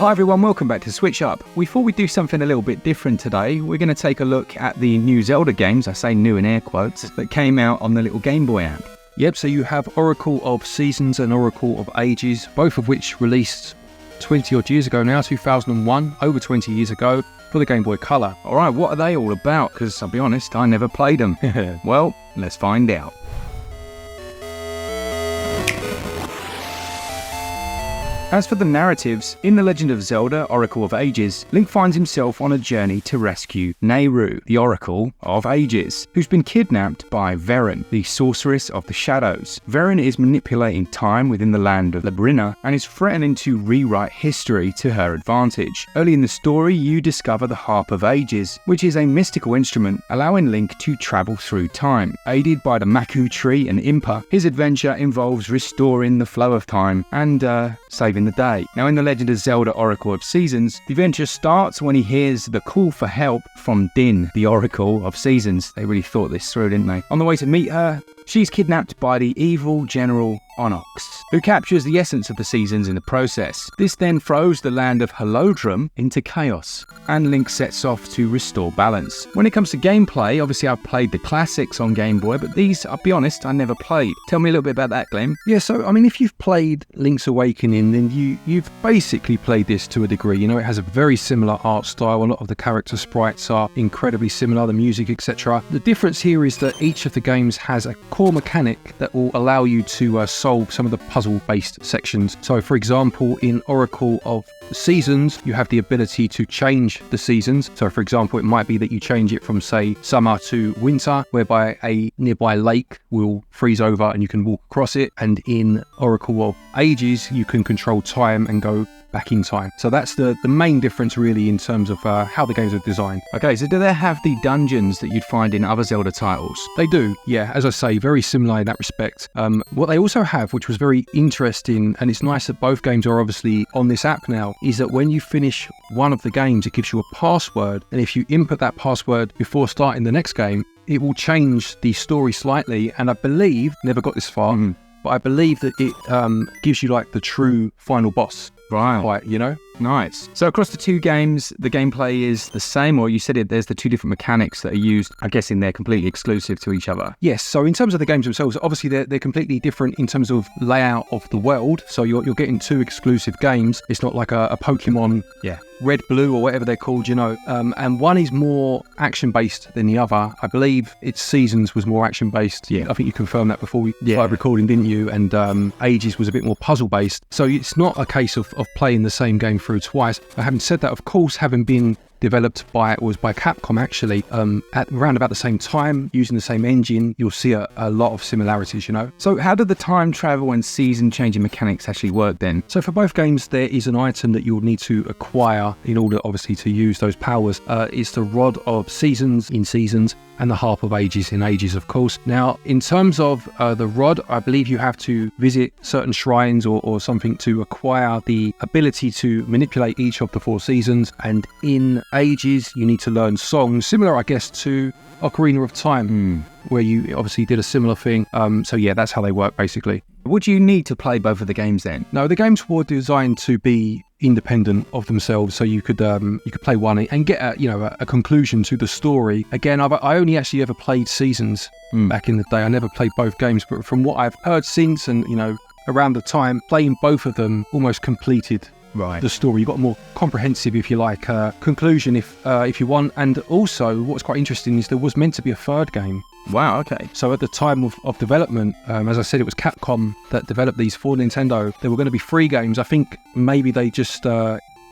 Hi everyone, welcome back to SwitchUp. We thought we'd do something a little bit different today. We're going to take a look at the new Zelda games, I say new in air quotes, that came out on the little Game Boy app. Yep, so you have Oracle of Seasons and Oracle of Ages, both of which released 20 odd years ago now, 2001, over 20 years ago, for the Game Boy Color. Alright, what are they all about? Because I'll be honest, I never played them. Well, let's find out. As for the narratives, in The Legend of Zelda, Oracle of Ages, Link finds himself on a journey to rescue Nehru, the Oracle of Ages, who's been kidnapped by Verin, the Sorceress of the Shadows. Verin is manipulating time within the land of Labrina and is threatening to rewrite history to her advantage. Early in the story, you discover the Harp of Ages, which is a mystical instrument allowing Link to travel through time. Aided by the Maku tree and Impa, his adventure involves restoring the flow of time and saving the day. Now in The Legend of Zelda Oracle of Seasons, the adventure starts when he hears the call for help from Din, the Oracle of Seasons. They really thought this through, didn't they? On the way to meet her, she's kidnapped by the evil General Onox, who captures the essence of the seasons in the process. This then throws the land of Halodrum into chaos, and Link sets off to restore balance. When it comes to gameplay, obviously I've played the classics on Game Boy, but these, I'll be honest, I never played. Tell me a little bit about that, Glen. Yeah, so I mean, if you've played Link's Awakening, then you've basically played this to a degree. You know, it has a very similar art style. A lot of the character sprites are incredibly similar, the music, etc. The difference here is that each of the games has a core mechanic that will allow you to solve some of the puzzle-based sections. So, for example, in Oracle of Seasons, you have the ability to change the seasons. So, for example, it might be that you change it from, say, summer to winter, whereby a nearby lake will freeze over and you can walk across it. And in Oracle of Ages, you can control time and go back in time. So that's the main difference really in terms of how the games are designed. Okay, so do they have the dungeons that you'd find in other Zelda titles? They do, yeah. As I say, very similar in that respect. What they also have, which was very interesting, and it's nice that both games are obviously on this app now, is that when you finish one of the games, it gives you a password, and if you input that password before starting the next game, it will change the story slightly, and I believe, never got this far, but I believe that it gives you like the true final boss. Right, you know? Nice. So across the two games, the gameplay is the same, or you said there's the two different mechanics that are used. I'm guessing they're completely exclusive to each other. Yes, so in terms of the games themselves, obviously they're completely different in terms of layout of the world. So you're getting two exclusive games. It's not like a Pokemon Red, Blue, or whatever they're called, you know. And one is more action-based than the other. I believe its Seasons was more action-based. Yeah. I think you confirmed that before we started recording, didn't you? And Ages was a bit more puzzle-based. So it's not a case of playing the same game through twice. Having said that, of course, having been developed by Capcom actually at around about the same time, using the same engine, you'll see a lot of similarities, you know. So how do the time travel and season changing mechanics actually work then? So for both games, there is an item that you'll need to acquire in order obviously to use those powers. It's the Rod of Seasons in Seasons and the Harp of Ages in Ages, of course. Now, in terms of the Rod, I believe you have to visit certain shrines or something to acquire the ability to manipulate each of the four seasons, and in Ages, you need to learn songs, similar, I guess, to Ocarina of Time, where you obviously did a similar thing. So yeah, that's how they work, basically. Would you need to play both of the games then? No, the games were designed to be independent of themselves, so you could play one and get a conclusion to the story. Again, I only actually ever played Seasons back in the day. I never played both games, but from what I've heard since, and around the time, playing both of them almost completed the story. You got a more comprehensive, if you like, conclusion if you want. And also, what's quite interesting is there was meant to be a third game. Wow, okay. So at the time of development, as I said, it was Capcom that developed these for Nintendo. There were going to be 3 games. I think maybe they just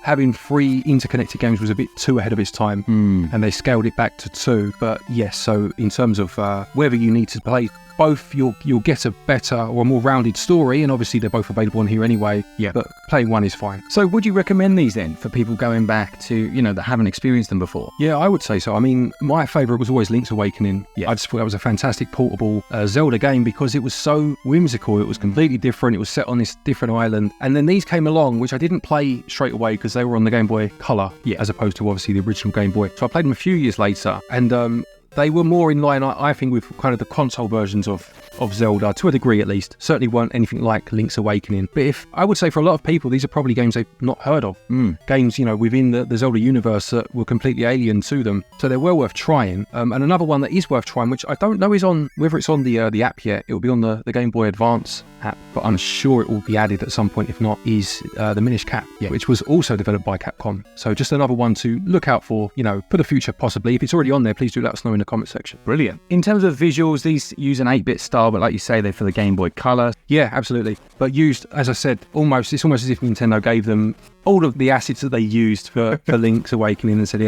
having 3 interconnected games was a bit too ahead of its time, and they scaled it back to 2. But yes, so in terms of whether you need to play both, you'll get a better or a more rounded story, and obviously they're both available on here anyway. Yeah. But playing one is fine. So would you recommend these then for people going back to, that haven't experienced them before? Yeah, I would say so. I mean, my favourite was always Link's Awakening. Yeah. I just thought that was a fantastic portable Zelda game because it was so whimsical. It was completely different. It was set on this different island. And then these came along, which I didn't play straight away because they were on the Game Boy Color, as opposed to obviously the original Game Boy. So I played them a few years later, and They were more in line, I think, with kind of the console versions of Zelda, to a degree at least. Certainly weren't anything like Link's Awakening. But I would say for a lot of people, these are probably games they've not heard of. Games, within the Zelda universe that were completely alien to them. So they're well worth trying. And another one that is worth trying, which I don't know whether it's on the app yet. It will be on the Game Boy Advance app, but I'm sure it will be added at some point. If not, is the Minish Cap, which was also developed by Capcom. So just another one to look out for, for the future possibly. If it's already on there, please do let us know in the comment section. Brilliant. In terms of visuals, these use an 8-bit style, but like you say, they're for the Game Boy Color. Yeah, absolutely. But used, as I said, it's almost as if Nintendo gave them all of the assets that they used for Link's Awakening and said,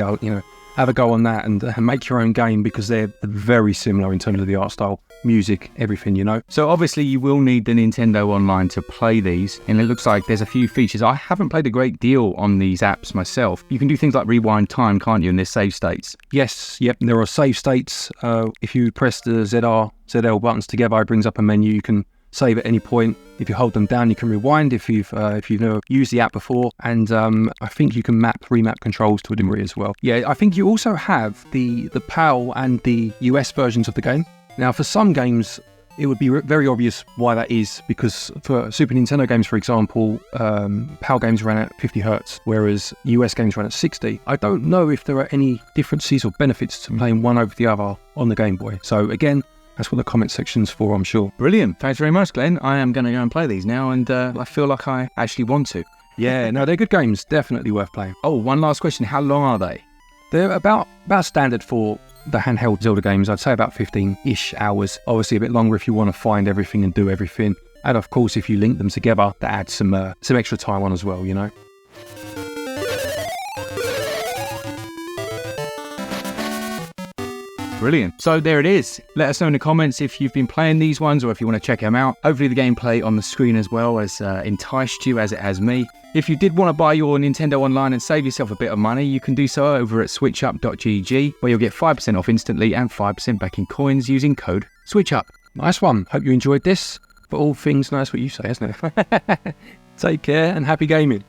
have a go on that and make your own game, because they're very similar in terms of the art style, music, everything, So obviously you will need the Nintendo Online to play these, and it looks like there's a few features. I haven't played a great deal on these apps myself. You can do things like rewind time, can't you, in their save states? Yes, yep, there are save states. If you press the ZR, ZL buttons together, it brings up a menu. You can save at any point. If you hold them down, you can rewind if you've never used the app before, and I think you can remap controls to a degree as well. Yeah, I think you also have the PAL and the US versions of the game. Now, for some games, it would be very obvious why that is, because for Super Nintendo games, for example, PAL games ran at 50 Hz, whereas US games ran at 60. I don't know if there are any differences or benefits to playing one over the other on the Game Boy. So again, that's what the comment section's for, I'm sure. Brilliant. Thanks very much, Glenn. I am going to go and play these now, and I feel like I actually want to. Yeah, no, they're good games. Definitely worth playing. Oh, one last question. How long are they? They're about standard for the handheld Zelda games. I'd say about 15-ish hours. Obviously a bit longer if you want to find everything and do everything. And of course, if you link them together, that adds some extra time on as well, Brilliant. So there it is. Let us know in the comments if you've been playing these ones or if you want to check them out. Hopefully the gameplay on the screen as well has enticed you as it has me. If you did want to buy your Nintendo Online and save yourself a bit of money, you can do so over at switchup.gg, where you'll get 5% off instantly and 5% back in coins using code SwitchUp. Nice one. Hope you enjoyed this. For all things, no, that's what you say, isn't it? Take care and happy gaming.